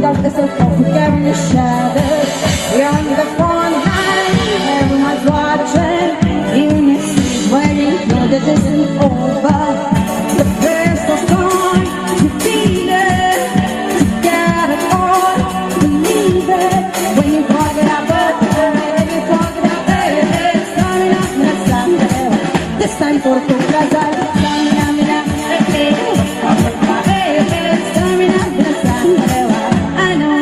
darkness of carrying the shadows. We're on the front line, everyone's watching. Even if it's waiting, know that this isn't over. The best of going to be there. To get it all, believe it. When you talk it up, when you talk it up, it's coming up, it's coming up. This time for tu casa, it's coming up, it's coming up, it's coming up. I know,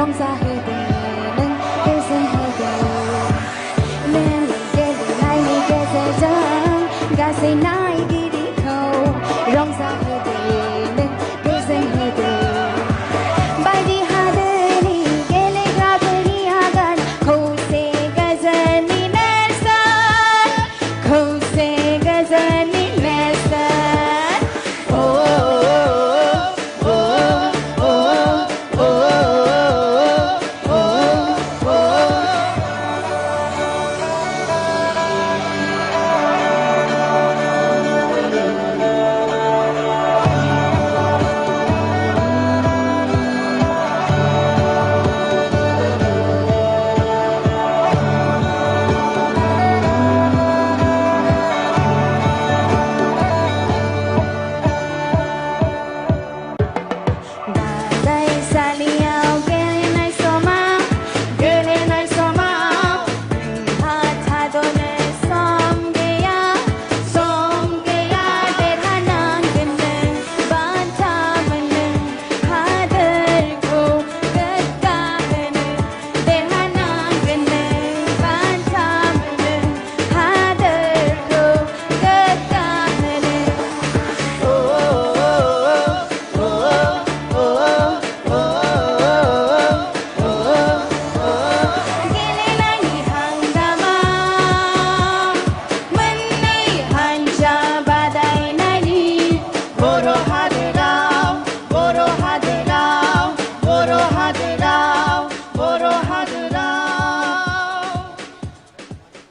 용사해드리는 계승해드리는 내게 나에게 세상 가세 나의 길이 고 용사해드리는 계승해드리는 바디 하더니 갤레가더니 하간 고세 가자니 넬선 고세 가자니 넬선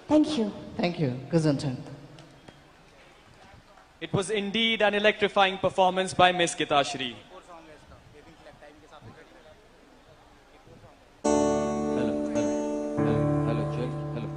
Thank you. Thank you. Gesundheit. It was indeed an electrifying performance by Miss Gitashri. Hello, check. Hello.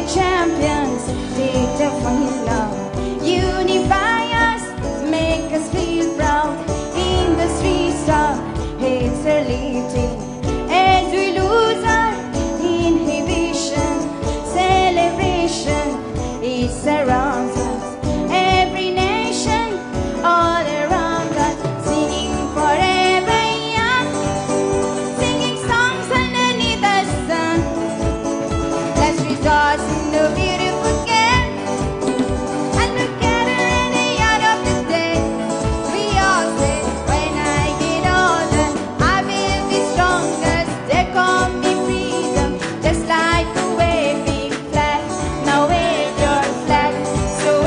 Champions, take the final love. Unify us, make us feel proud. In the streets of hate are lifting as we lose our inhibition. Celebration, it surrounds us. Every nation, all around us, singing forever young, singing songs underneath the sun. Let's rejoice in the beautiful game and together in the yard of the day. We all say, when I get older, I will be stronger. They call me freedom, just like a waving flag. Now wave your flag so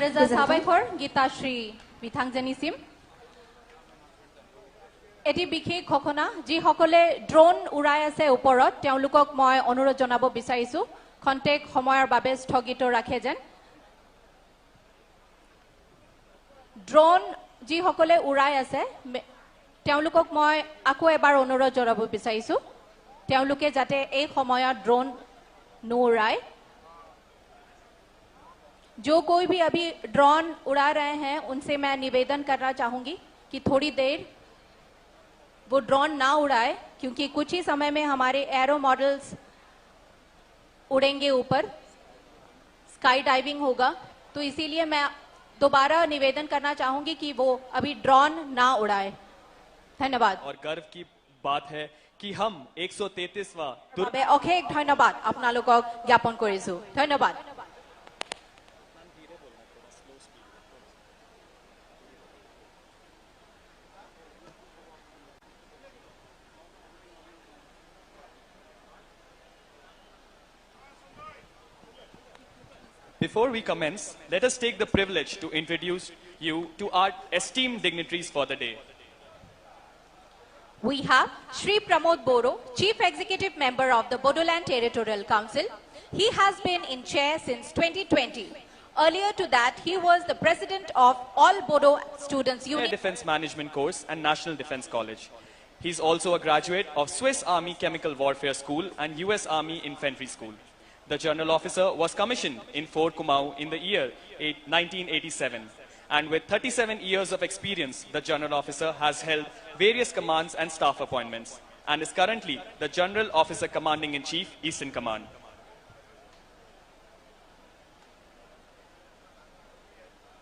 रोजा साबायखर Geetashree बिथांजोनिसिम eighty बिखेख घटना जी सकले drone उड़ाई आछे ओपरत तेवलोকক মই अनुरोध जनाब बिचारिछु खन्तेक समयर बारे स्थगित राखे जेन ड्रोन जी सकले उड़ाई आछे तेवलोকক মই आको एबार अनुरोध जनाब बिचारिछु तेवलोके जाते এই সময়ত ड्रोन नुउड़ाय जो कोई भी अभी ड्रोन उड़ा रहे हैं उनसे मैं निवेदन करना चाहूंगी कि थोड़ी देर वो ड्रोन ना उड़ाए क्योंकि कुछ ही समय में हमारे एरो मॉडल्स उड़ेंगे ऊपर स्काई डाइविंग होगा तो इसीलिए मैं दोबारा निवेदन करना चाहूंगी कि वो अभी ड्रोन ना उड़ाए धन्यवाद और गर्व की बात है कि हम 133वां অশেষ ধন্যবাদ আপোনালোকক জ্ঞাপন কৰিছো ধন্যবাদ Before we commence, let us take the privilege to introduce you to our esteemed dignitaries for the day. We have Shri Pramod Boro, Chief Executive Member of the Bodoland Territorial Council. He has been in chair since 2020. Earlier to that, he was the president of All Bodo Students Air Union. Defense Management course and National Defense College. He's also a graduate of Swiss Army Chemical Warfare School and US Army Infantry School. The General Officer was commissioned in Fort Kumau in the year 1987. And with 37 years of experience, the General Officer has held various commands and staff appointments and is currently the General Officer Commanding-in-Chief, Eastern Command.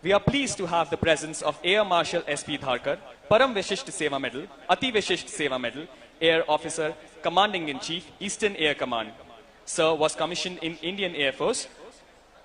We are pleased to have the presence of Air Marshal S.P. Dharkar, Param Vishisht Seva Medal, Ati Vishisht Seva Medal, Air Officer Commanding-in-Chief, Eastern Air Command. Sir was commissioned in Indian Air Force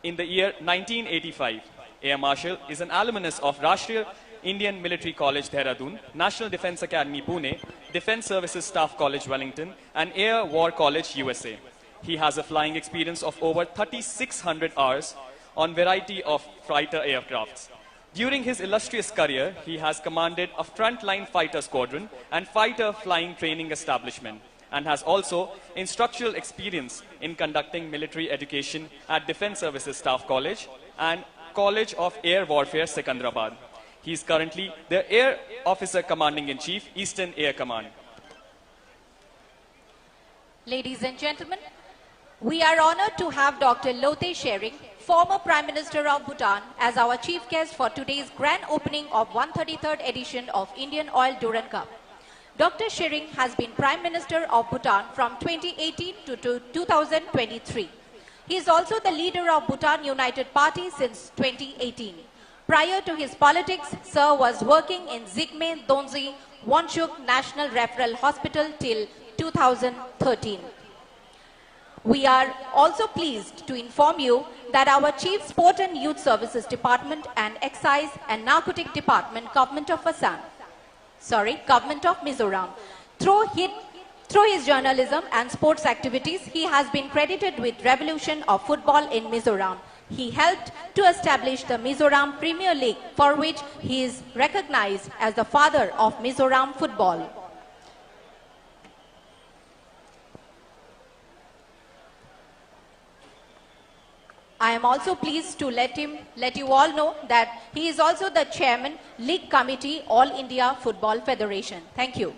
in the year 1985. Air Marshal is an alumnus of Rashtriya Indian Military College, Dehradun, National Defense Academy, Pune, Defense Services Staff College, Wellington, and Air War College, USA. He has a flying experience of over 3,600 hours on variety of fighter aircrafts. During his illustrious career, he has commanded a frontline fighter squadron and fighter flying training establishment, and has also instructional experience in conducting military education at Defense Services Staff College and College of Air Warfare, Secunderabad. He is currently the Air Officer Commanding-in-Chief, Eastern Air Command. Ladies and gentlemen, we are honored to have Dr. Lothe Tshering, former Prime Minister of Bhutan, as our chief guest for today's grand opening of 133rd edition of Indian Oil Durand Cup. Dr. Tshering has been Prime Minister of Bhutan from 2018 to 2023. He is also the leader of Bhutan United Party since 2018. Prior to his politics, Sir was working in Zigme Donzi Wonchuk National Referral Hospital till 2013. We are also pleased to inform you that our Chief Sport and Youth Services Department and Excise and Narcotic Department, Government of Mizoram. Through his journalism and sports activities, he has been credited with revolution of football in Mizoram. He helped to establish the Mizoram Premier League, for which he is recognized as the father of Mizoram football. I am also pleased to let you all know that he is also the chairman, League Committee, All India Football Federation. Thank you.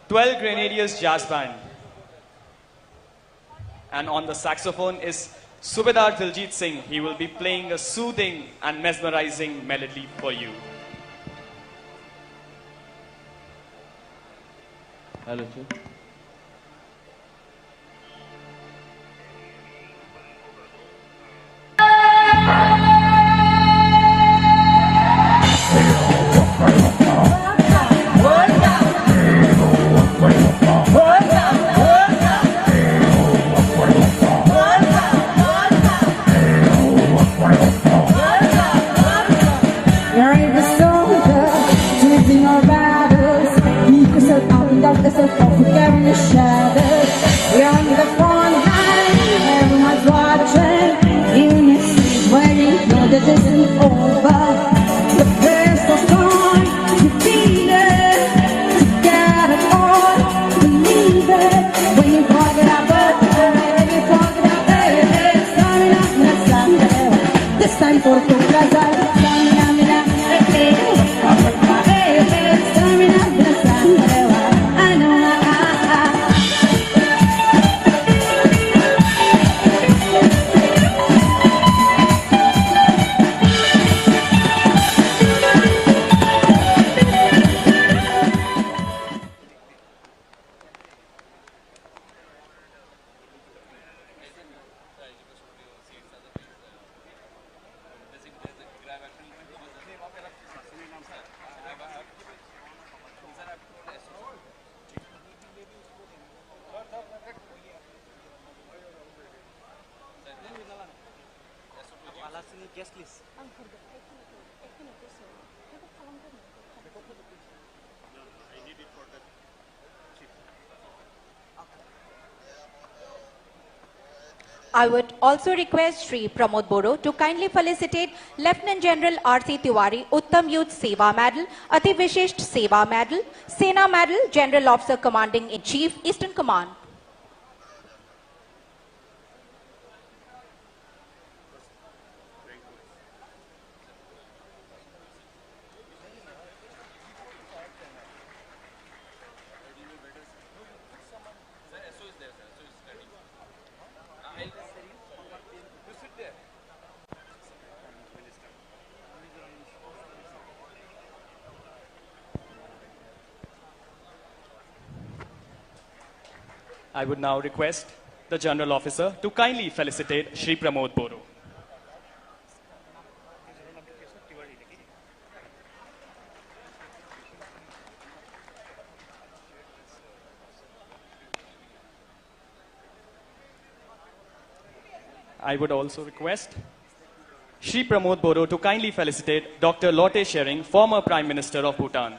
12 Grenadiers Jazz Band. And on the saxophone is Subedar Diljit Singh. He will be playing a soothing and mesmerizing melody for you. Hello, sir. You're the soldier, choosing our battles. Keep yourself out and dug yourself off, forgetting the shadows. We're on the front line, everyone's watching. Unity is waiting. time for Kuprazal. Stamina, mina, stamina, I know, I would also request Shri Pramod Boro to kindly felicitate Lieutenant General R.C. Tiwari, Uttam Youth Seva Medal, Ati Vishisht Seva Medal, Sena Medal, General Officer Commanding in Chief, Eastern Command. I would now request the General Officer to kindly felicitate Shri Pramod Boro. I would also request Shri Pramod Boro to kindly felicitate Dr. Lote Shering, former Prime Minister of Bhutan.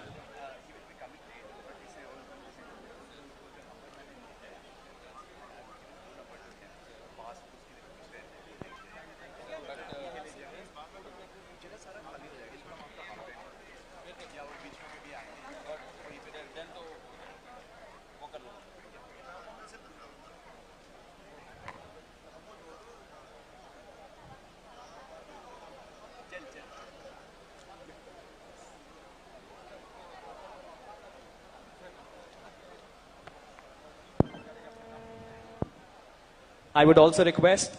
I would also request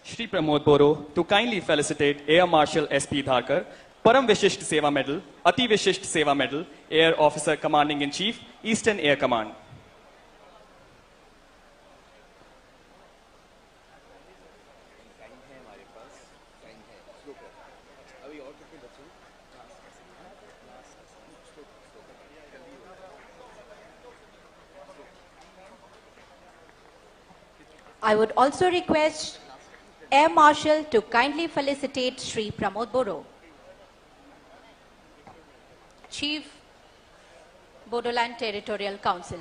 Shri Pramod Boro to kindly felicitate Air Marshal S.P. Dharkar, Param Vishisht Seva Medal, Ati Vishisht Seva Medal, Air Officer Commanding in Chief, Eastern Air Command. I would also request Air Marshal to kindly felicitate Shri Pramod Boro, Chief, Bodoland Territorial Council.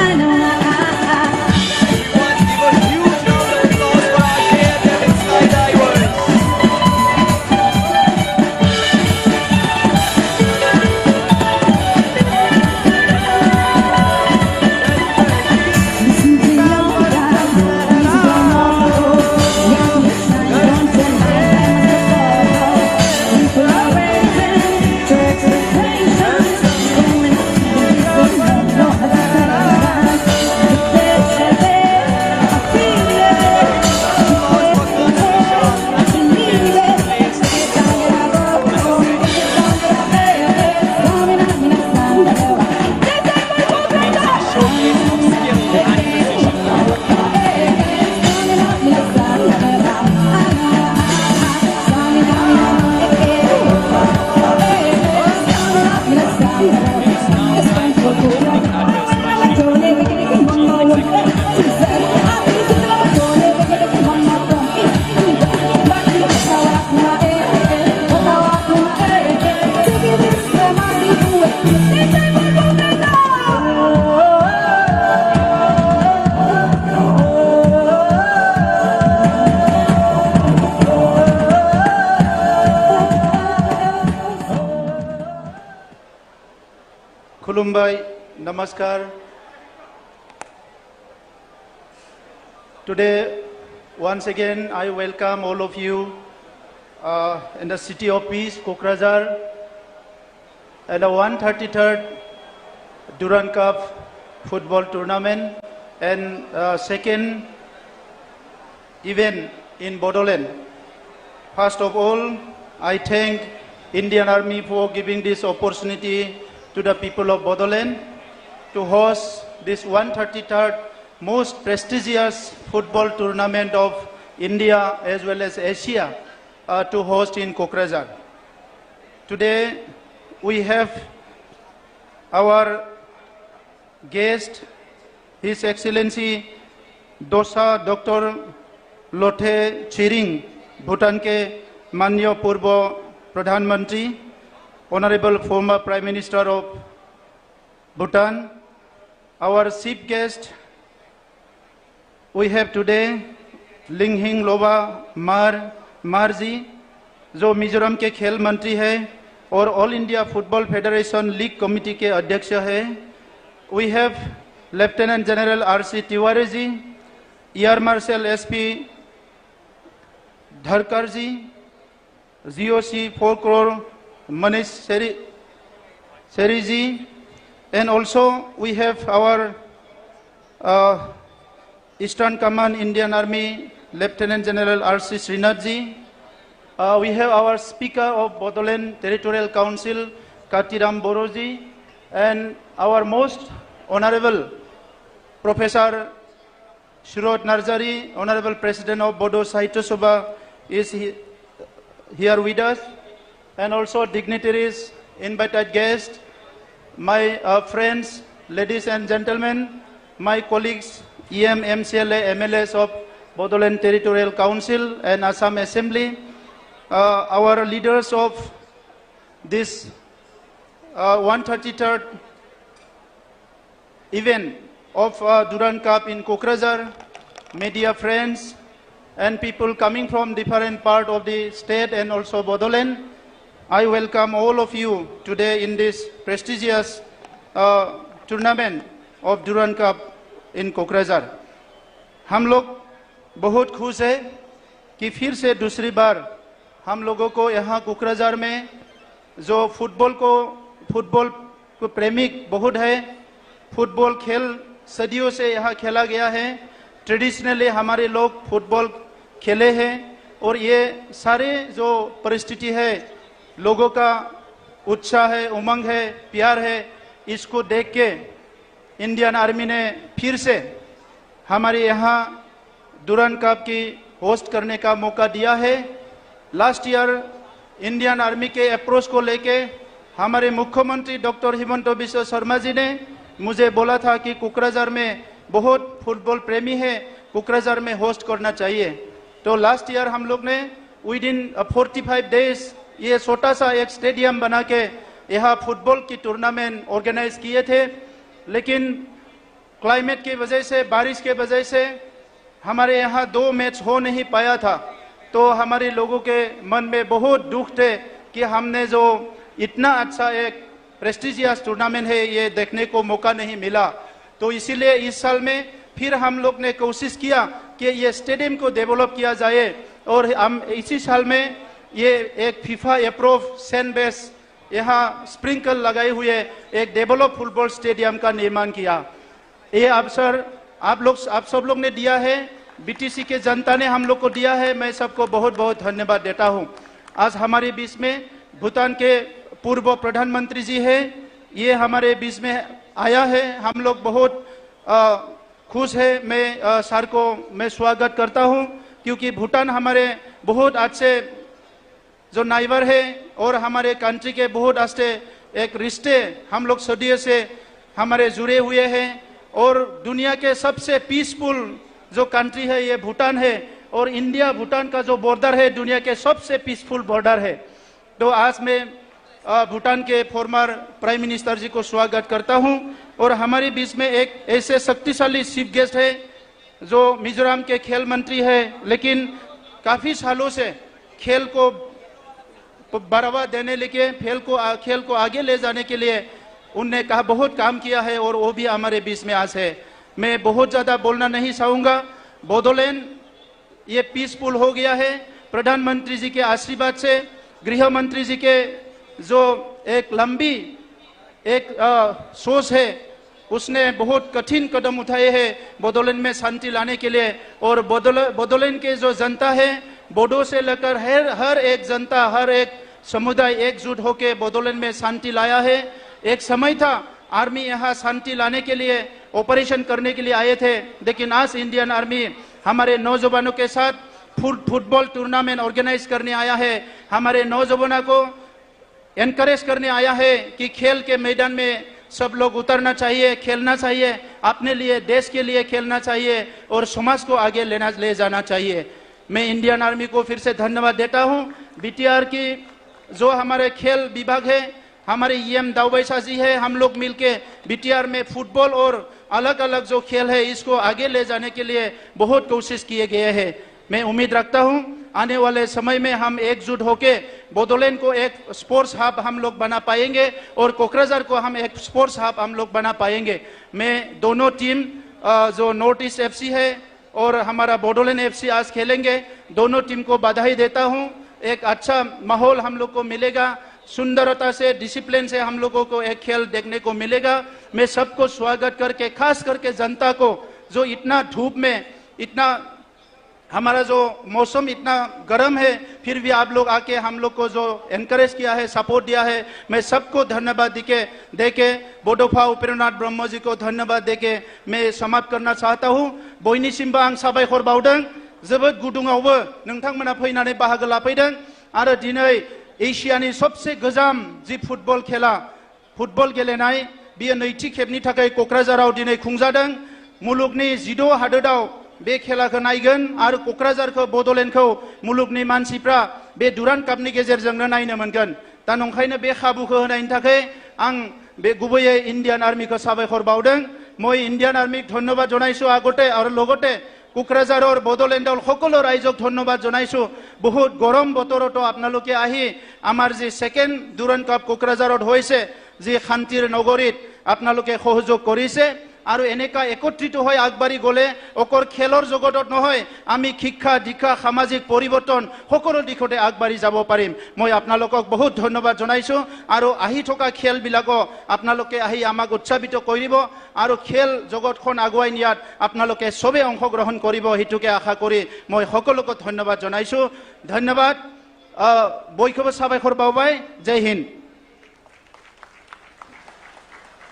I know Kulumbai, Namaskar. Today, once again, I welcome all of you in the City of Peace, Kokrajhar, and the 133rd Durand Cup football tournament and second event in Bodoland. First of all, I thank Indian Army for giving this opportunity to the people of Bodoland to host this 133rd most prestigious football tournament of India as well as Asia to host in Kokrajhar. Today we have our guest, His Excellency Dosa Dr. Lothe Tshering, Bhutan के माननीय पूर्व प्रधानमंत्री, Honorable former Prime Minister of Bhutan. Our chief guest we have today Linghing Loba Marji, जो मिजोरम के खेल मंत्री है और all India football federation league committee के अध्यक्ष है. We have Lieutenant General R.C. Tiwari ji, Air Marshal S.P. Dharkar ji, GOC 4 crore Manish Seri ji, and also we have our Eastern Command Indian Army Lieutenant General R.C. Srinath ji. We have our Speaker of Bodoland Territorial Council Katiram Boroji, and our most honorable Professor Shurot Narzari, Honorable President of Bodo Sahitya Sabha, is here with us, and also dignitaries, invited guests, my friends, ladies and gentlemen, my colleagues, EM, MCLA, MLAs of Bodoland Territorial Council and Assam Assembly, our leaders of this 133rd event of Durand Cup in Kokrajhar, media friends, and people coming from different parts of the state and also Bodoland. I welcome all of you today in this prestigious tournament of Durand Cup in Kokrajhar. हम लोग बहुत खुश है कि फिर से दूसरी बार हम लोगों को यहाँ कोकराझार में जो फुटबॉल को प्रेमिक बहुत है, फुटबॉल खेल सदियों से यहाँ खेला गया है, ट्रेडिशनली हमारे लोग फुटबॉल खेले हैं और ये सारे जो परिस्थिति है, लोगों का उत्साह है, उमंग है, प्यार है, इसको देख के इंडियन आर्मी ने फिर से हमारे यहाँ डुरंड कप की होस्ट करने का मौका दिया है. लास्ट ईयर इंडियन आर्मी के अप्रोच को लेके हमारे मुख्यमंत्री डॉक्टर हिमंत बिश्व शर्मा जी ने मुझे बोला था कि कोकराझार में बहुत फुटबॉल प्रेमी है, कोकराझार में होस्ट करना चाहिए. तो लास्ट ईयर हम लोग ने विद इन 45 डेज ये छोटा सा एक स्टेडियम बना के यहाँ फुटबॉल की टूर्नामेंट ऑर्गेनाइज किए थे, लेकिन क्लाइमेट की वजह से, बारिश के वजह से हमारे यहाँ 2 मैच हो नहीं पाया था. तो हमारे लोगों के मन में बहुत दुख थे कि हमने जो इतना अच्छा एक प्रेस्टिजियस टूर्नामेंट है ये देखने को मौका नहीं मिला. तो इसीलिए इस साल में फिर हम लोग ने कोशिश किया कि ये स्टेडियम को डेवलप किया जाए और हम इसी साल में ये एक फीफा अप्रूव सैंड बेस यहाँ स्प्रिंकल लगाए हुए एक डेवलप फुटबॉल स्टेडियम का निर्माण किया. ये अवसर आप सब लोग ने दिया है, बीटीसी के जनता ने हम लोग को दिया है. मैं सबको बहुत बहुत धन्यवाद देता हूँ. आज हमारे बीच में भूटान के पूर्व प्रधानमंत्री जी है, ये हमारे बीच में आया है. हम लोग बहुत खुश है. मैं सर को मैं स्वागत करता हूँ क्योंकि भूटान हमारे बहुत अच्छे जो नाइबर है और हमारे कंट्री के बहुत अच्छे एक रिश्ते हम लोग सदियों से हमारे जुड़े हुए हैं. और दुनिया के सबसे पीसफुल जो कंट्री है ये भूटान है और इंडिया भूटान का जो बॉर्डर है दुनिया के सबसे पीसफुल बॉर्डर है. तो आज मैं भूटान के फॉर्मर प्राइम मिनिस्टर जी को स्वागत करता हूं और हमारे बीच में एक ऐसे शक्तिशाली चीफ गेस्ट है जो मिजोरम के खेल मंत्री है, लेकिन काफी सालों से खेल को बढ़ावा देने के लिए खेल को आगे ले जाने के लिए उनने कहा बहुत काम किया है और वो भी हमारे बीच में आज है। मैं बहुत ज़्यादा बोलना नहीं चाहूँगा। बोडोलैंड ये पीसफुल हो गया है प्रधानमंत्री जी के आशीर्वाद से, गृह मंत्री जी के जो एक लंबी एक सोच है, उसने बहुत कठिन कदम उठाए हैं बोडोलैंड में शांति लाने के लिए। और बोडोलैंड के जो जनता है, बोडो से लेकर हर एक जनता, हर एक समुदाय एकजुट होकर बोडोलैंड में शांति लाया है। एक समय था आर्मी यहाँ शांति लाने के लिए ऑपरेशन करने के लिए आए थे, लेकिन आज इंडियन आर्मी हमारे नौजवानों के साथ फुटबॉल टूर्नामेंट ऑर्गेनाइज करने आया है। हमारे नौजवानों को एनकरेज करने आया है कि खेल के मैदान में सब लोग उतरना चाहिए, खेलना चाहिए, अपने लिए, देश के लिए खेलना चाहिए और समाज को आगे ले जाना चाहिए। मैं इंडियन आर्मी को फिर से धन्यवाद देता हूँ। बीटीआर की जो हमारे खेल विभाग है, हमारे EM दाऊबैसा जी है, हम लोग मिलके बीटीआर में फुटबॉल और अलग अलग जो खेल है इसको आगे ले जाने के लिए बहुत कोशिश किए गए हैं। मैं उम्मीद रखता हूं आने वाले समय में हम एकजुट होके बोडोलैंड को एक स्पोर्ट्स हब हम लोग बना पाएंगे और कोकराझार को हम एक स्पोर्ट्स हब हम लोग बना पाएंगे। मैं दोनों टीम जो नॉर्थ ईस्ट FC है और हमारा बोडोलैंड FC आज खेलेंगे, दोनों टीम को बधाई देता हूं। एक अच्छा माहौल हम लोग को मिलेगा, सुंदरता से, डिसिप्लिन से हम लोगों को एक खेल देखने को मिलेगा। मैं सबको स्वागत करके, खास करके जनता को जो इतना धूप में, इतना हमारा जो मौसम इतना गर्म है, फिर भी आप लोग आके हम लोग को जो एनकरेज किया है, सपोर्ट दिया है, मैं सबको धन्यवाद देके बड'फा उपेन्द्रनाथ ब्रह्म जी को धन्यवाद देके मैं समाप्त करना चाहता हूँ। बयनिसिमबो आं साबायखर बावदों। जोबोद गुदुङावबो नोंथांमोना फैनानै बाहागो लाफैदों आरो दिनै एशियानि सबसे गोजाम जि फुटबल खेला, फुटबल गेलेनाय, बियो नैथि खेबनि थाखाय क'क्राझाराव दिनै खुंजादों। मुलुगनि 16 हादोराव बे खेलाखौ नायगोन आरो क'क्राझारखौ, बड'लेण्डखौ मुलुगनि मानसिफ्रा बे डुरान्ड कापनि गेजेरजोंनो नायनो मोनगोन। दा नंखायनो बे खाबुखौ होनायनि थाखाय आं बे गुबैयै इण्डियान आर्मिखौ साबायखर बावदों। মই ইণ্ডিয়ান আৰ্মিক ধন্যবাদ জনাইছো আগতে আৰু লগতে কোকৰাঝাৰৰ বডোলেণ্ডৰ সকলো ৰাইজক ধন্যবাদ জনাইছো। বহুত গৰম বতৰতো আপোনালোকে আহি আমাৰ যি সেকেন্ড ডুৰান্ড কাপ কোকৰাঝাৰত হৈছে, যি শান্তিৰ নগৰীত আপোনালোকে সহযোগ কৰিছে আৰু এনেকা একত্ৰিত হৈ আগবাঢ়ি গ'লে অকল খেলৰ জগতত নহয়, আমি শিক্ষা দীক্ষা সামাজিক পৰিৱৰ্তন সকলো দিশতে আগবাঢ়ি যাব পাৰিম। মই আপোনালোকক বহুত ধন্যবাদ জনাইছো আৰু আহি থকা খেলবিলাকক আপোনালোকে আহি আমাক উৎসাহিত কৰিব আৰু খেল জগতখন আগুৱাই নিয়াত আপোনালোকে সবে অংশগ্ৰহণ কৰিব, হেতুকে আশা কৰি মই সকলোকে ধন্যবাদ জনাইছো। ধন্যবাদ, বৈকব সাবাইখৰ বাউবাই। জয় Hind.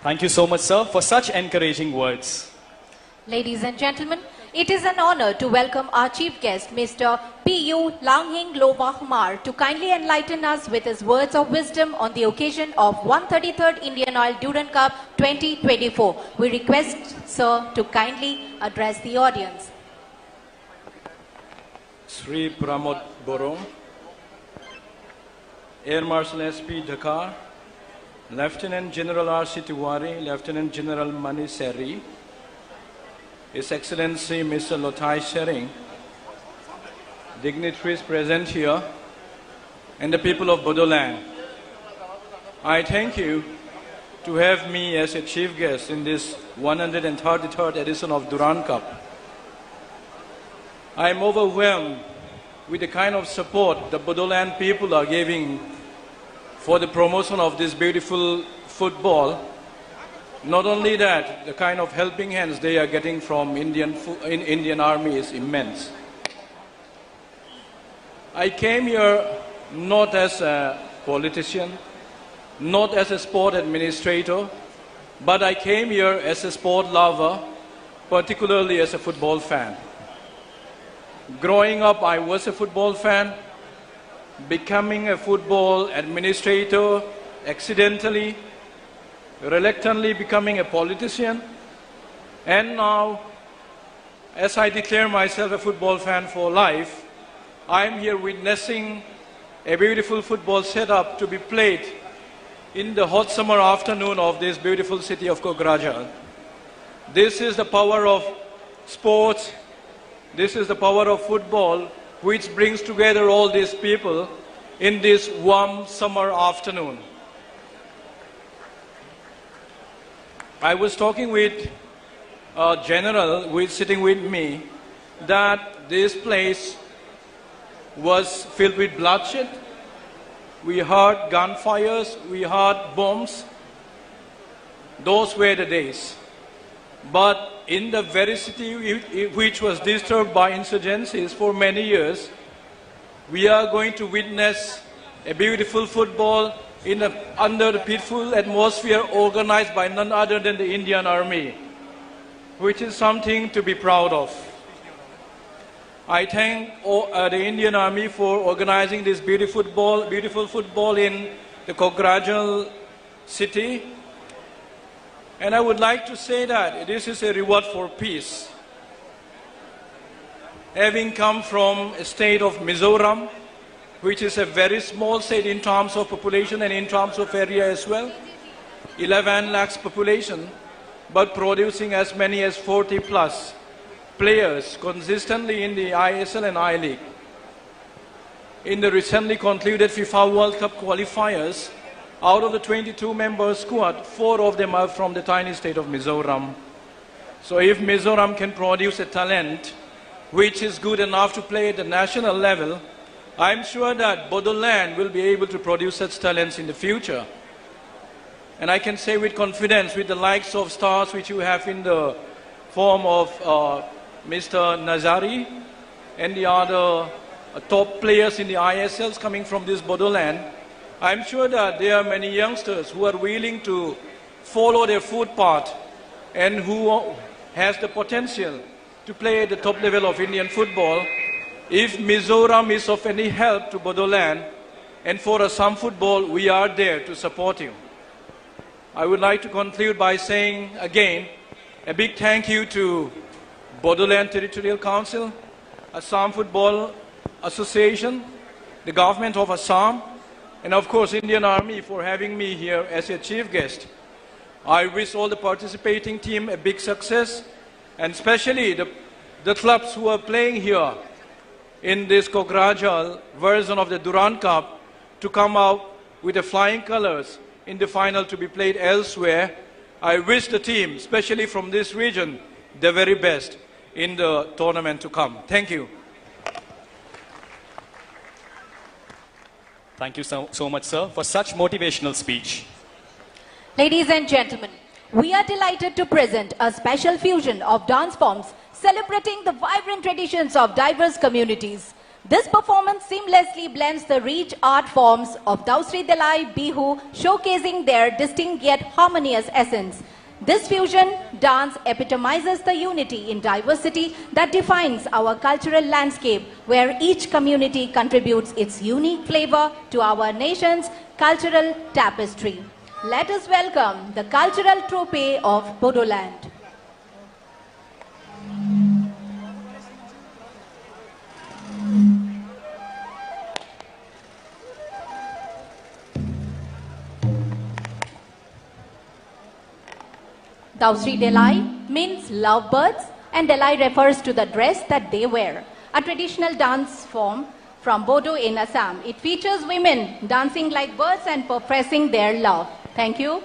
Thank you so much, sir, for such encouraging words. Ladies and gentlemen, it is an honor to welcome our chief guest, Mr. P.U. Langhing Lobahmar, to kindly enlighten us with his words of wisdom on the occasion of 133rd Indian Oil Durand Cup 2024. We request, sir, to kindly address the audience. Sri Pramod Borong, Air Marshal SP Dhaka, Lieutenant General R.C. Tiwari, Lieutenant General Mani Seri, His Excellency Mr. Lotai Shering, dignitaries present here, and the people of Bodoland. I thank you to have me as a chief guest in this 133rd edition of Durand Cup. I am overwhelmed with the kind of support the Bodoland people are giving for the promotion of this beautiful football. Not only that, the kind of helping hands they are getting from Indian Army is immense. I came here not as a politician, not as a sport administrator, but I came here as a sport lover, particularly as a football fan. Growing up, I was a football fan. Becoming a football administrator, accidentally, reluctantly becoming a politician, and now, as I declare myself a football fan for life, I am here witnessing a beautiful football setup to be played in the hot summer afternoon of this beautiful city of Kokrajhar. This is the power of sports, this is the power of football, which brings together all these people in this warm summer afternoon. I was talking with a general who is sitting with me that this place was filled with bloodshed. We heard gunfires, we heard bombs. Those were the days. But in the very city which was disturbed by insurgencies for many years, we are going to witness a beautiful football under the peaceful atmosphere organized by none other than the Indian Army, which is something to be proud of. I thank the Indian Army for organizing this beautiful football in the Kokrajhar city. And I would like to say that this is a reward for peace. Having come from a state of Mizoram, which is a very small state in terms of population and in terms of area as well, 11 lakhs population, but producing as many as 40 plus players consistently in the ISL and I-League. In the recently concluded FIFA World Cup qualifiers, out of the 22-member squad, 4 of them are from the tiny state of Mizoram. So if Mizoram can produce a talent which is good enough to play at the national level, I'm sure that Bodoland will be able to produce such talents in the future. And I can say with confidence, with the likes of stars which you have in the form of Mr. Nazari and the other top players in the ISLs coming from this Bodoland, I'm sure that there are many youngsters who are willing to follow their footpath and who has the potential to play at the top level of Indian football. If Mizoram is of any help to Bodoland and for Assam football, we are there to support you. I would like to conclude by saying again a big thank you to Bodoland Territorial Council, Assam Football Association, the government of Assam, and of course Indian Army for having me here as a chief guest. I wish all the participating team a big success, and especially the clubs who are playing here in this Kokrajhar version of the Durand Cup to come out with the flying colors in the final to be played elsewhere. I wish the team, especially from this region, the very best in the tournament to come. Thank you. Thank you so much, sir, for such motivational speech. Ladies and gentlemen, we are delighted to present a special fusion of dance forms celebrating the vibrant traditions of diverse communities. This performance seamlessly blends the rich art forms of Dausri Delai Bihu, showcasing their distinct yet harmonious essence. This fusion dance epitomizes the unity in diversity that defines our cultural landscape, where each community contributes its unique flavor to our nation's cultural tapestry. Let us welcome the cultural troupe of Bodoland. Dausri Delai means lovebirds, and Delai refers to the dress that they wear, a traditional dance form from Bodo in Assam. It features women dancing like birds and professing their love. Thank you.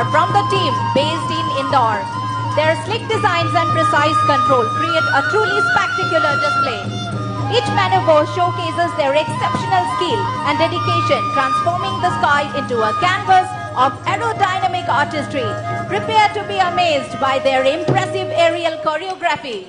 are from the team based in Indore. Their slick designs and precise control create a truly spectacular display. Each maneuver showcases their exceptional skill and dedication, transforming the sky into a canvas of aerodynamic artistry. Prepare to be amazed by their impressive aerial choreography.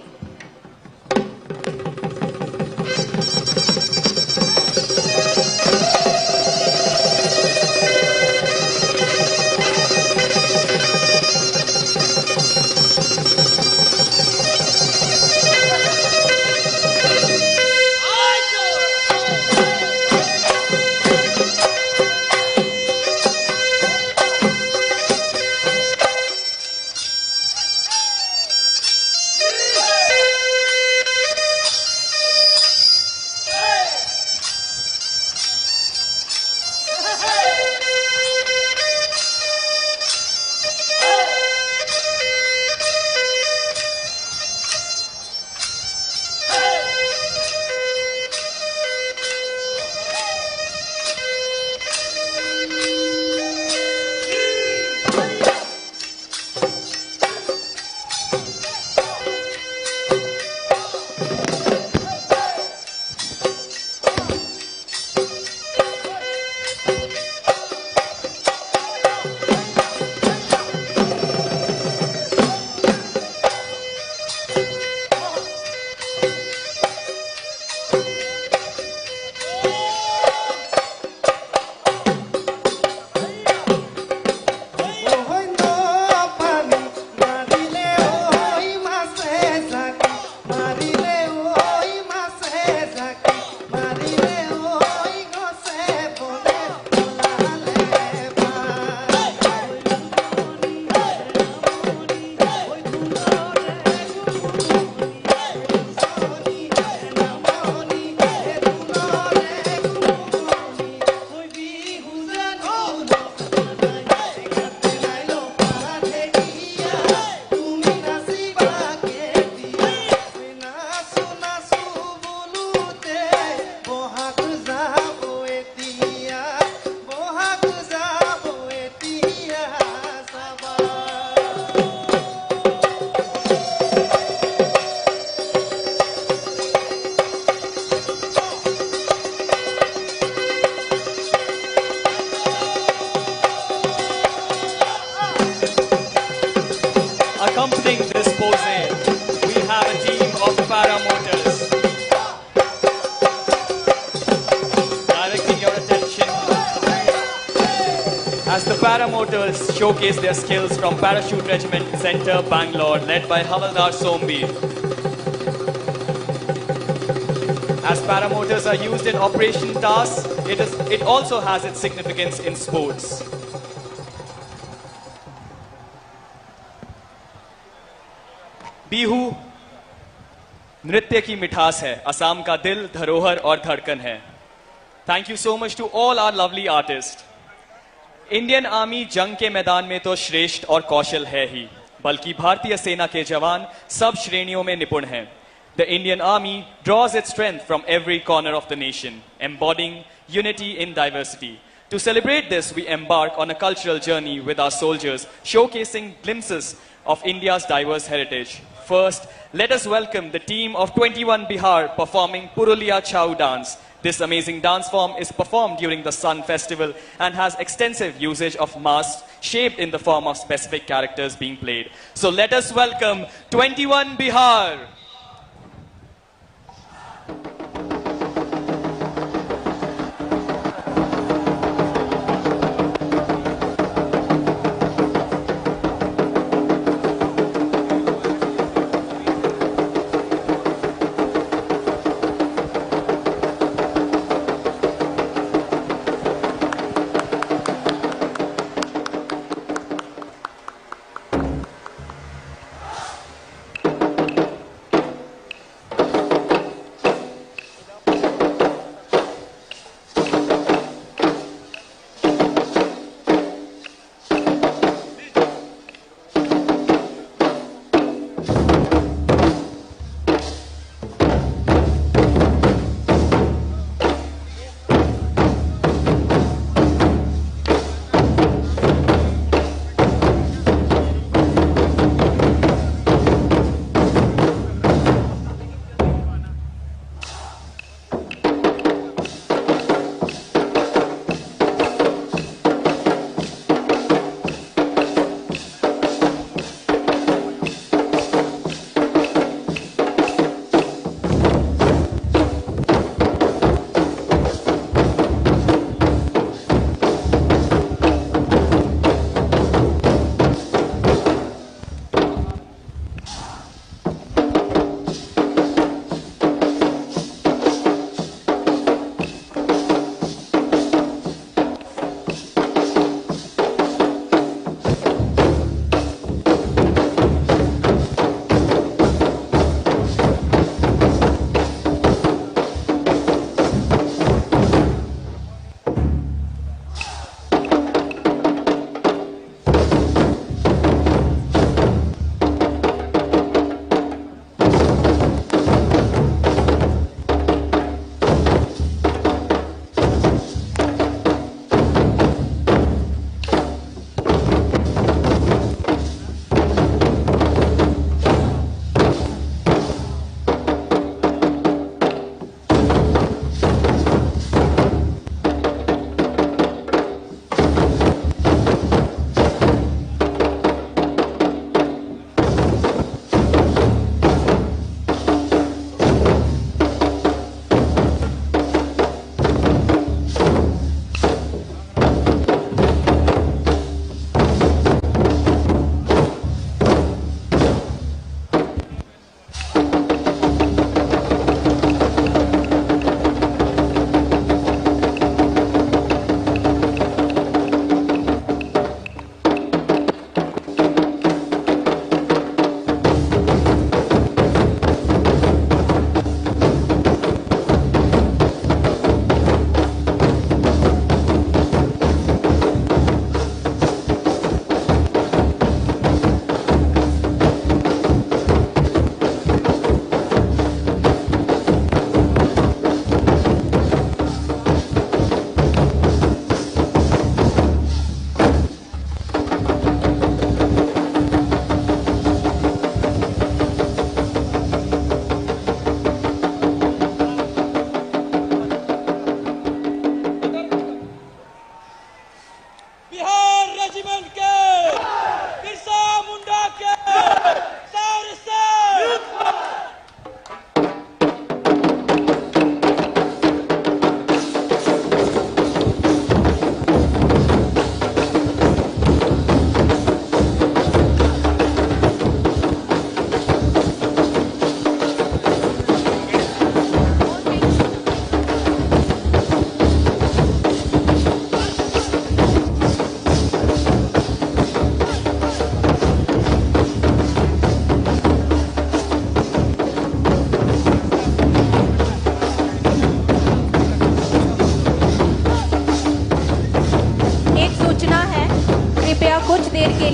Accompanying this pose, we have a team of paramotors. Directing your attention as the paramotors showcase their skills from Parachute Regiment Center, Bangalore, led by Havaldar Sombir. As paramotors are used in operation tasks, it also has its significance in sports. Bihu नृत्य की मिठास है, असम का दिल, धरोहर और धड़कन है. Thank you so much to all our lovely artist. Indian army जंग के मैदान में तो श्रेष्ठ और कौशल है ही, बल्कि भारतीय सेना के जवान सब श्रेणियों में निपुण हैं. The Indian Army draws its strength from every corner of the nation, embodying unity in diversity. To celebrate this, we embark on a cultural journey with our soldiers, showcasing glimpses of India's diverse heritage. First, let us welcome the team of 21 Bihar performing Purulia Chau dance. This amazing dance form is performed during the Sun Festival and has extensive usage of masks shaped in the form of specific characters being played. So let us welcome 21 Bihar.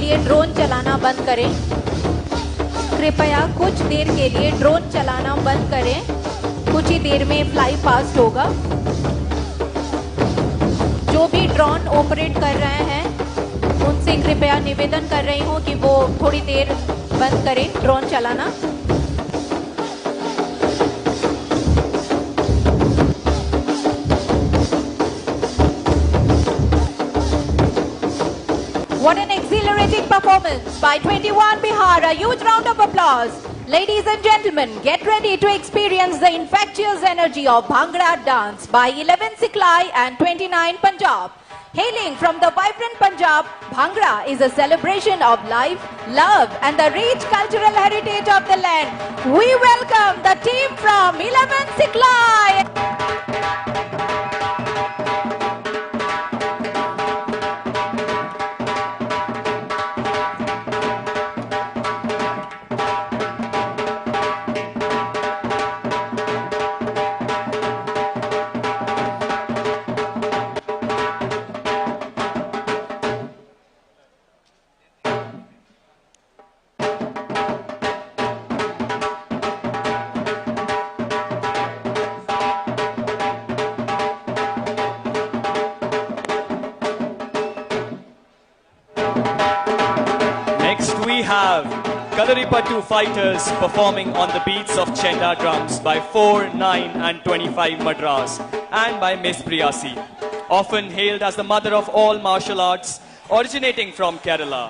लिए drone चलाना बंद करें। कृपया कुछ देर के लिए drone चलाना बंद करें। कुछ ही देर में फ्लाई पास्ट होगा। जो भी ड्रोन ऑपरेट कर रहे हैं उनसे कृपया निवेदन कर रही हूँ कि वो थोड़ी देर बंद करें ड्रोन चलाना। What an exhilarating performance by 21 Bihar. A huge round of applause. Ladies and gentlemen, get ready to experience the infectious energy of Bhangra dance by 11 Siklai and 29 Punjab. Hailing from the vibrant Punjab, Bhangra is a celebration of life, love and the rich cultural heritage of the land. We welcome the team from 11 Siklai. Kalaripattu fighters performing on the beats of Chenda drums by 4, 9 and 25 Madras and by Miss Priyasi, often hailed as the mother of all martial arts, originating from Kerala.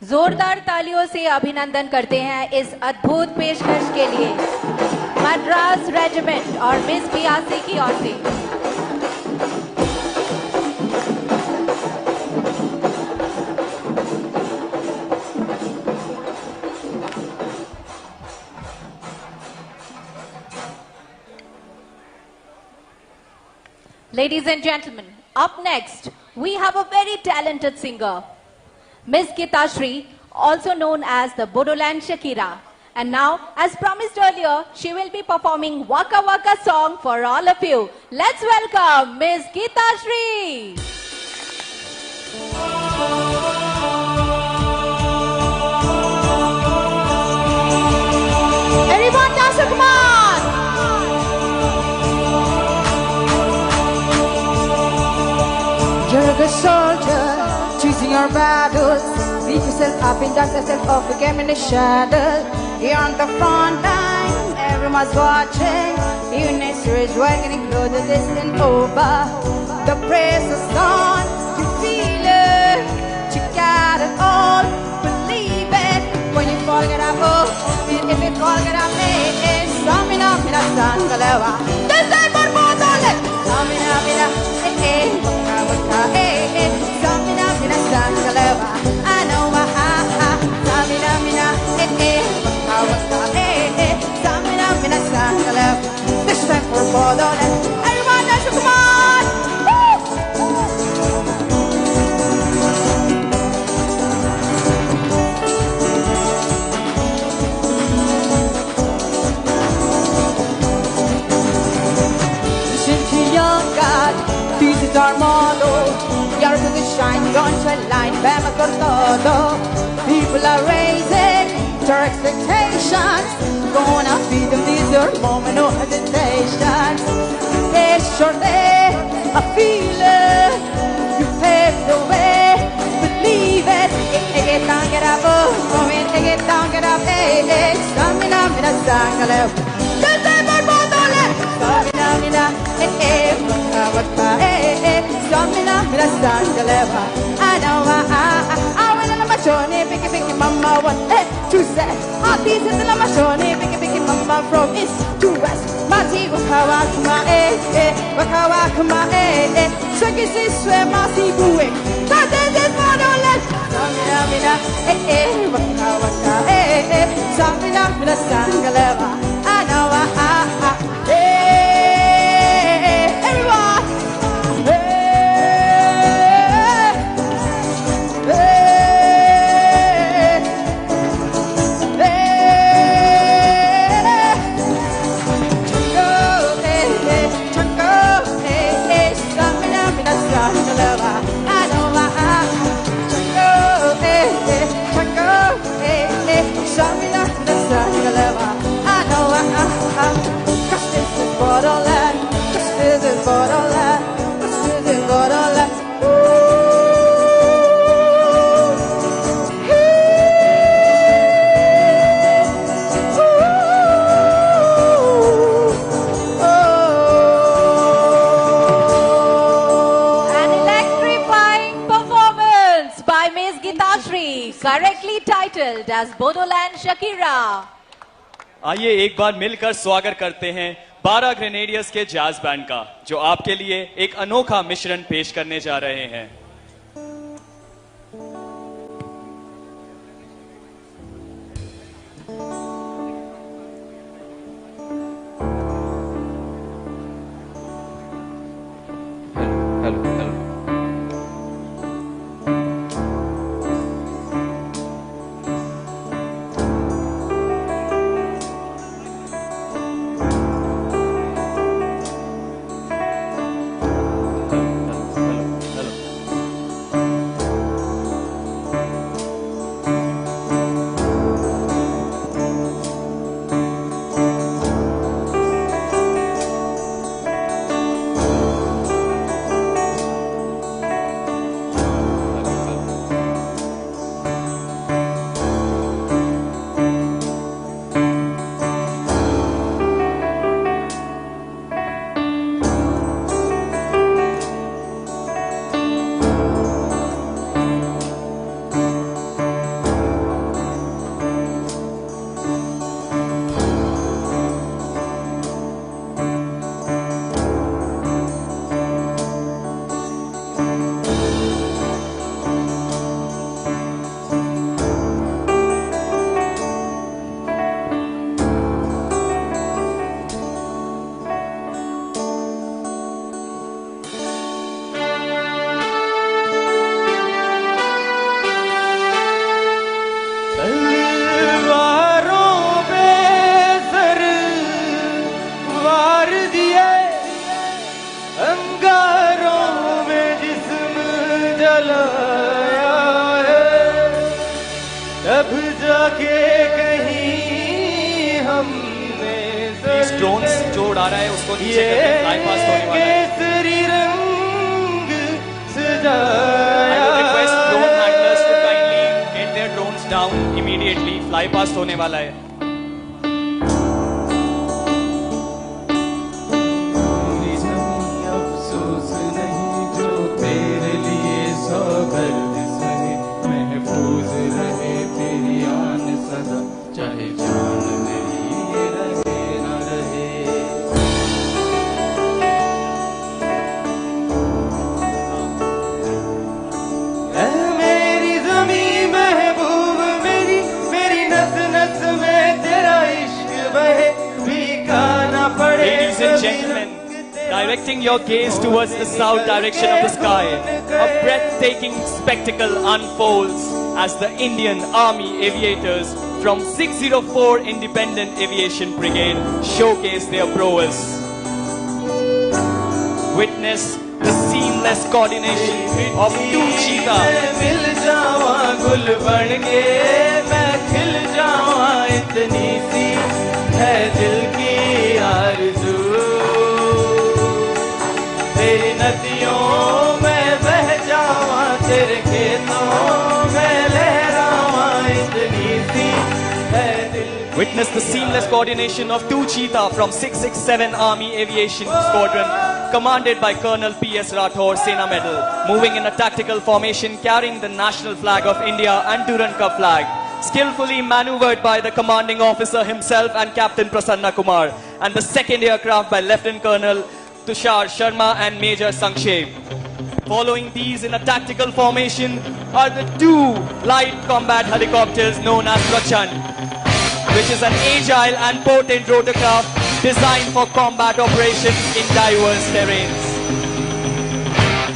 जोरदार तालियों से अभिनंदन करते हैं इस अद्भुत पेशकश के लिए मद्रास रेजिमेंट और मिस बियासी की ओर से। Ladies and gentlemen, up next, we have a very talented singer, Miss Geeta Shri, also known as the Bodoland Shakira. And now, as promised earlier, she will be performing Waka Waka song for all of you. Let's welcome Miss Geeta Shri. Everyone dance, come on! You're a good soldier, choosing your battles. Beat yourself up and dust yourself off again in the shadows. You're on the front line, everyone's watching. Your next is working closer, distant over. The praise is on, you feel it. You got it all, believe it. When you fall, get up, oh. If you fall, get up, hey. Summing up in a sun, Galeva. This time for Bodoland. Summing up in a, hey, hey. Summing up in a sun, Galeva. I know my, summing up in a, hey, hey. Summing up in a sun, Galeva. This time for Bodoland. Everyone dance, come on. This is our motto. Your sun is shining, going to light, vemos por todo. People are raising their expectations. Gonna feed them this your moment, no hesitation. It's your day, I feel it. You paved the way, believe it. Take it down, get up, oh, take it down, get up, hey, hey. Stamina, mina, sangale. This is our motto, stamina, hey, hey. Stamina, mina, sangaleva. I know I went on my journey, picky, mama, one, hey, two sets. This is the machine, picky, mama, from east to west. Mati, wakawakuma, wakawakuma, Shaki, masi, buwe. That is Bodoland. Stamina, mina, wakawaka, Stamina, mina, sangaleva. I know everyone. Correctly titled as Bodoland Shakira. आइए एक बार मिलकर स्वागत करते हैं 12 grenadiers के jazz band का, जो आपके लिए एक अनोखा मिश्रण पेश करने जा रहे हैं। जब जाके कहीं हमने These drones जो उड़ा रहा है उसको नीचे करके fly past होने वाला है. केसरी रंग I सजाया would request drone handlers to kindly get their drones down immediately. Fly past होने वाला है. मेरी जमीं अफसोस नहीं जो तेरे लिए सौगंध सहे महफूज रहे तेरी आन सदा चाहे जान मेरी रहे न रहे ऐ मेरी ज़मीं महबूब मेरी मेरी नस नस में तेरा इश्क बहे भीगा ना पड़े Ladies and gentlemen, directing your gaze towards the south direction of the sky, a breathtaking spectacle unfolds as the Indian Army aviators from 604 Independent Aviation Brigade showcase their prowess. Witness the seamless coordination of two cheetahs. मिल जावा गुल बन के मैं खिल जावा इतनी सी है दिल की आरज़ू तेरी नदियों में बह जावा तेरे खेतों में लहरावा इतनी सी है दिल Witness the seamless coordination of two cheetah from 667 Army Aviation Squadron, commanded by Colonel P.S. Rathore, Sena Medal, moving in a tactical formation carrying the national flag of India and Durand Cup flag, skillfully maneuvered by the commanding officer himself and Captain Prasanna Kumar, and the second aircraft by Lieutenant Colonel Tushar Sharma and Major Sankshev. Following these in a tactical formation are the two light combat helicopters known as Prachand, which is an agile and potent rotorcraft designed for combat operations in diverse terrains.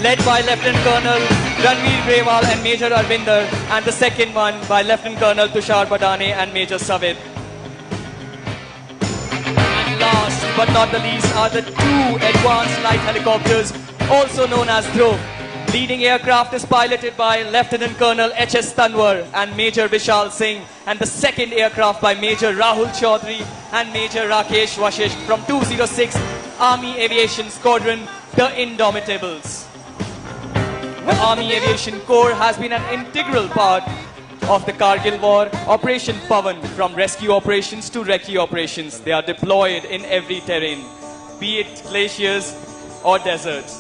Led by Lieutenant Colonel Ranveer Grewal and Major Arvinder, and the second one by Lieutenant Colonel Tushar Badane and Major Savid. And last but not the least are the two advanced light helicopters, also known as Dhruv. Leading aircraft is piloted by Lieutenant Colonel H.S. Tanwar and Major Vishal Singh, and the second aircraft by Major Rahul Chaudhary and Major Rakesh Vashisht from 206 Army Aviation Squadron, the Indomitables. The Army Aviation Corps has been an integral part of the Kargil War, Operation Pavan, from rescue operations to recce operations. They are deployed in every terrain, be it glaciers or deserts.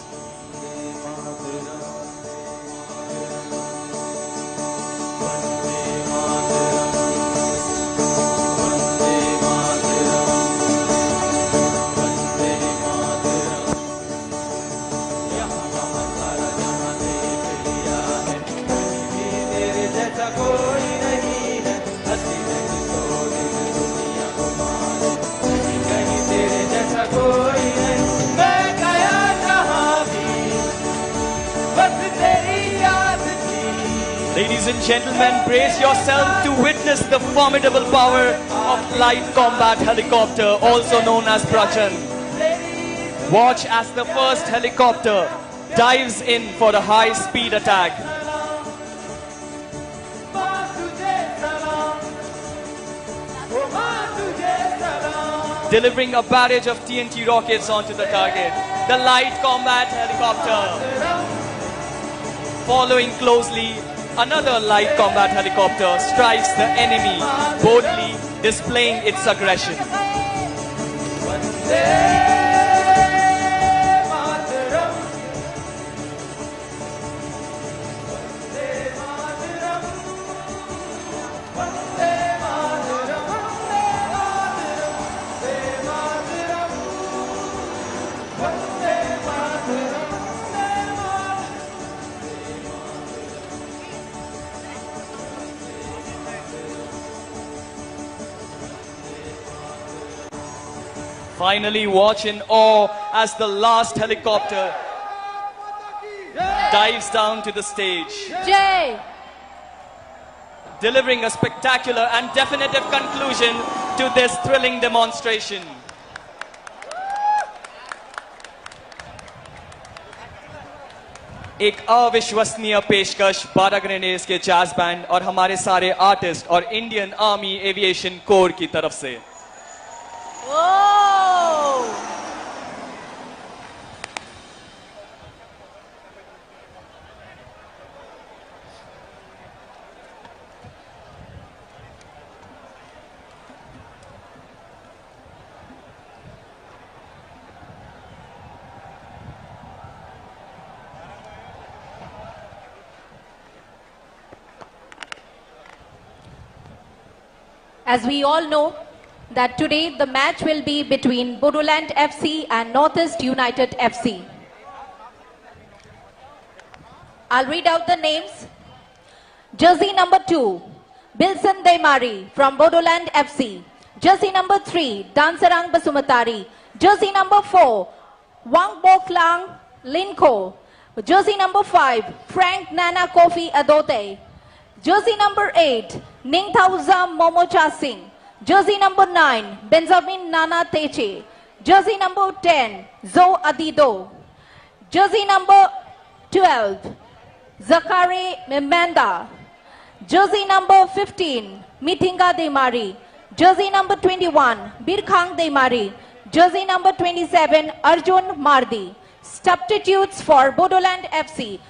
Ladies and gentlemen, brace yourself to witness the formidable power of light combat helicopter, also known as Prachand. Watch as the first helicopter dives in for a high-speed attack. Delivering a barrage of TNT rockets onto the target. The light combat helicopter. Following closely, another light combat helicopter strikes the enemy, boldly displaying its aggression. Finally, watch in awe as the last helicopter dives down to the stage, Jai! delivering a spectacular and definitive conclusion to this thrilling demonstration. एक अविश्वसनीय पेशकश 12 grenades के jazz band और हमारे सारे artist और Indian army aviation core की तरफ से। As we all know that today the match will be between Bodoland FC and Northeast United FC. I'll read out the names. Jersey number 2, Bilson Deimari from Bodoland FC. Jersey number 3, Dansarang Basumatari. Jersey number 4, Wang Boklang Linko. Jersey number 5, Frank Nana Kofi Adote. Jersey number 8, Ningthauza Momocha Singh. Jersey number 9, Benjamin Nana Teche. Jersey number 10, Zo Adido. Jersey number 12, Zakari Mimanda. Jersey number 15, Mithinga Deimari. Jersey number 21, Birkhang Deimari. Jersey number 27, Arjun Mardi. Substitutes for Bodoland FC.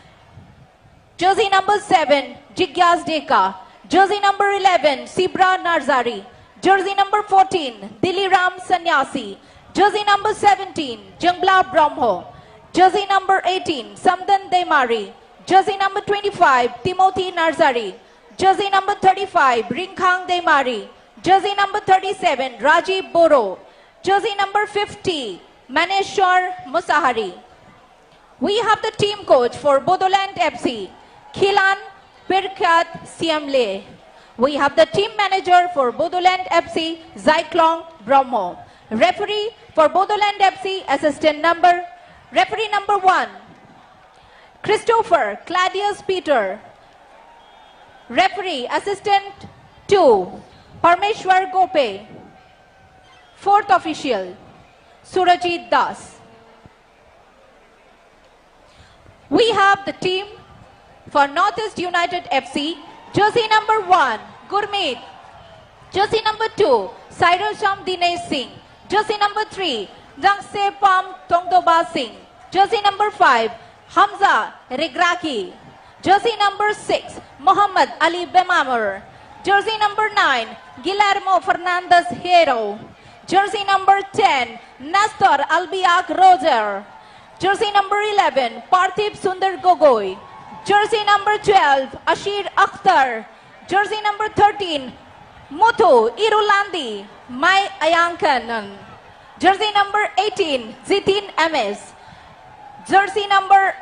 Jersey number 7, Jigyas Deka. Jersey number 11, Sibra Narzari. Jersey number 14, Diliram Sanyasi. Jersey number 17, Jungla Brahmo. Jersey number 18, Samdan Deimari. Jersey number 25, Timothy Narzari. Jersey number 35, Ringkhang Deimari. Jersey number 37, Rajiv Boro. Jersey number 50, Maneshwar Musahari. We have the team coach for Bodoland FC, Khilan Pirkat Siamle. We have the team manager for Bodoland FC, Zyklong Brahmo. Referee for Bodoland FC, referee number 1, Christopher Claudius Peter. Referee assistant 2, Parmeshwar Gope. Fourth official, Surajit Das. We have the team for Northeast United FC, jersey number 1, Gurmeet. Jersey number 2, Sairasham Dinesh Singh. Jersey number 3, Jangse Pam Tongdoba Singh. Jersey number 5, Hamza Regraki. Jersey number 6, Muhammad Ali Bemamur. Jersey number 9, Guillermo Fernandez Hero. Jersey number 10, Nestor Albiak Roger. Jersey number 11, Parthib Sundar Gogoi. Jersey number 12, Ashir Akhtar. Jersey number 13, Muthu Irulandi, Mai Ayankanan. Jersey number 18, Zitin MS. Jersey number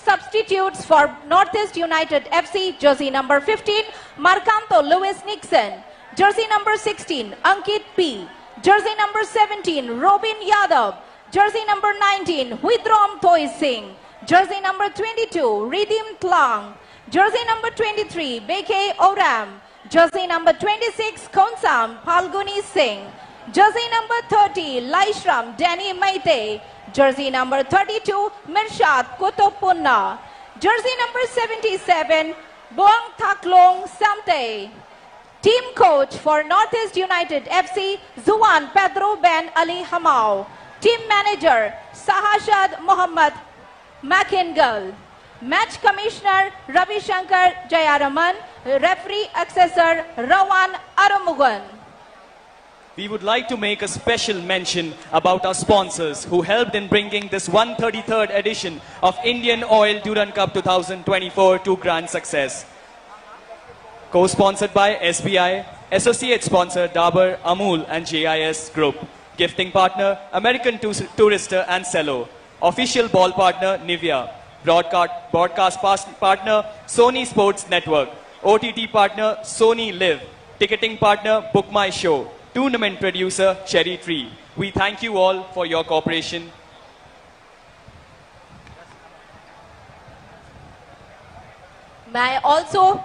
substitutes for Northeast United FC, jersey number 15, Marcanto Lewis Nixon. Jersey number 16, Ankit P. Jersey number 17, Robin Yadav. Jersey number 19, Widrom Toy Singh. Jersey number 22, Ridim Tlang. Jersey number 23, Beke Oram. Jersey number 26, Konsam Palguni Singh. Jersey number 30, Laishram Danny Maite. Jersey number 32, Mirshad Kutupunna. Jersey number 77, Boang Thaklong Samte. Team coach for Northeast United FC, Zuan Pedro Ben Ali Hamau. Team manager, Sahashad Muhammad Makingal. Match commissioner, Ravi Shankar Jayaraman. Referee accessor, Rawan Aramugan. We would like to make a special mention about our sponsors who helped in bringing this 133rd edition of Indian Oil Duran Cup 2024 to grand success. Co-sponsored by SBI, associate sponsor Dabur, Amul and JIS Group. Gifting partner, American Tourister and Cello. Official ball partner, Nivea. Broadcast partner, Sony Sports Network. OTT partner, Sony Live. Ticketing partner, Book My Show. Tournament producer, Cherry Tree. We thank you all for your cooperation. May I also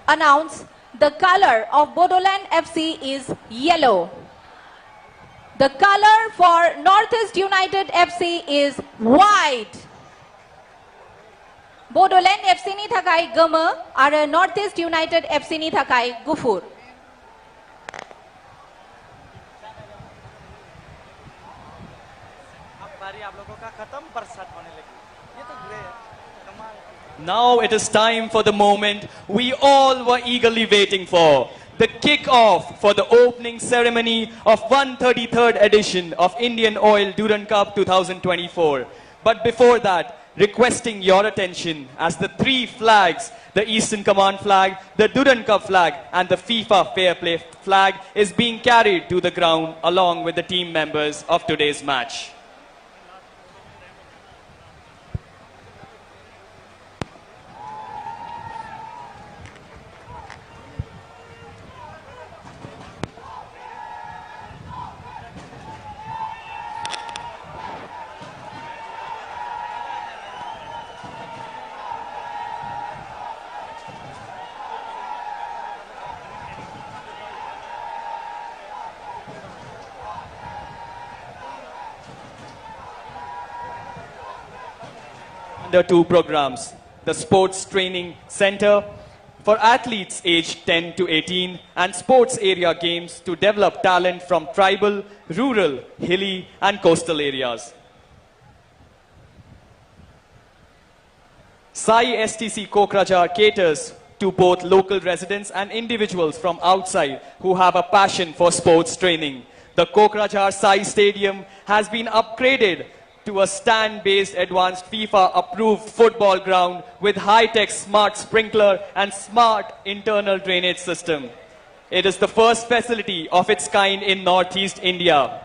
announce the color of Bodoland FC is yellow. The color for Northeast United FC is white. Bodoland FC ni thakai gama are Northeast United FC ni thakai gufur. Now it is time for the moment we all were eagerly waiting for. The kick-off for the opening ceremony of 133rd edition of Indian Oil Durand Cup 2024. But before that, requesting your attention as the three flags, the Eastern Command flag, the Durand Cup flag and the FIFA Fair Play flag is being carried to the ground along with the team members of today's match. Under two programs, the Sports Training Center for athletes aged 10 to 18 and sports area games to develop talent from tribal, rural, hilly and coastal areas. Sai STC Kokrajhar caters to both local residents and individuals from outside who have a passion for sports training. The Kokrajhar Sai Stadium has been upgraded to a stand-based advanced FIFA-approved football ground with high-tech smart sprinkler and smart internal drainage system. It is the first facility of its kind in Northeast India.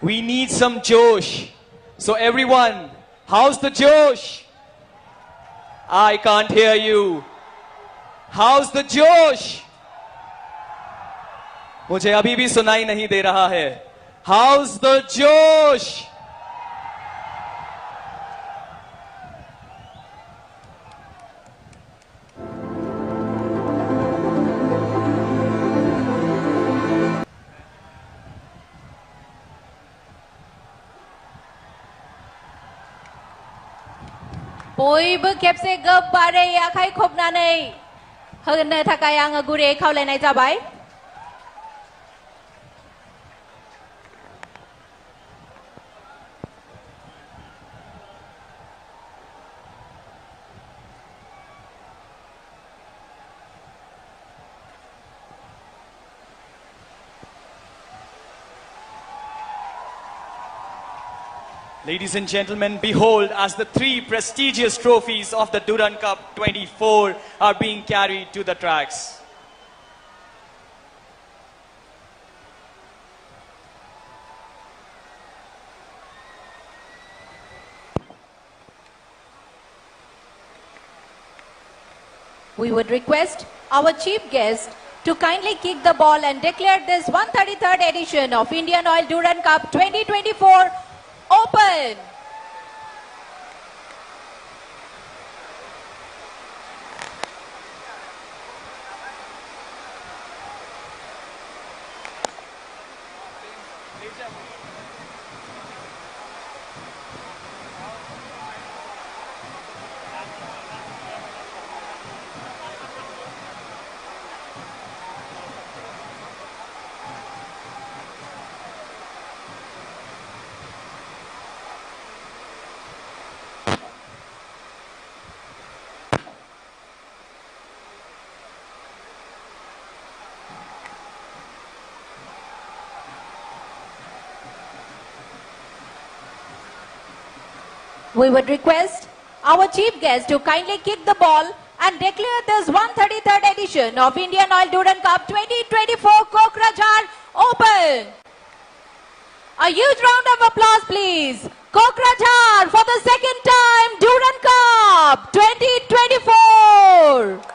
We need some Josh. So everyone, how's the Josh? I can't hear you. How's the Josh? मुझे अभी भी सुनाई नहीं दे रहा है. How's the Josh? बयबो खेबसे गोबारै आखाइ खबनानै होनो थाखाय आङो गुरैयै खावलायनाय जाबाय. Ladies and gentlemen, behold as the three prestigious trophies of the Durand Cup 24 are being carried to the tracks. We would request our chief guest to kindly kick the ball and declare this 133rd edition of Indian Oil Durand Cup 2024 open. We would request our chief guest to kindly kick the ball and declare this 133rd edition of Indian Oil Durand Cup 2024 Kokrajhar open. A huge round of applause, please. Kokrajhar for the second time, Durand Cup 2024.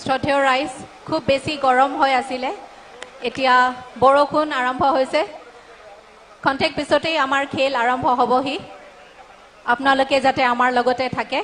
শ্ৰদ্ধেয় ৰাইজ খুব বেছি গৰম হৈ আছিল এতিয়া বৰষুণ আৰম্ভ হৈছে খন্তেক পিছতেই আমাৰ খেল আৰম্ভ হ'বহি আপোনালোকে যাতে আমাৰ লগতে থাকে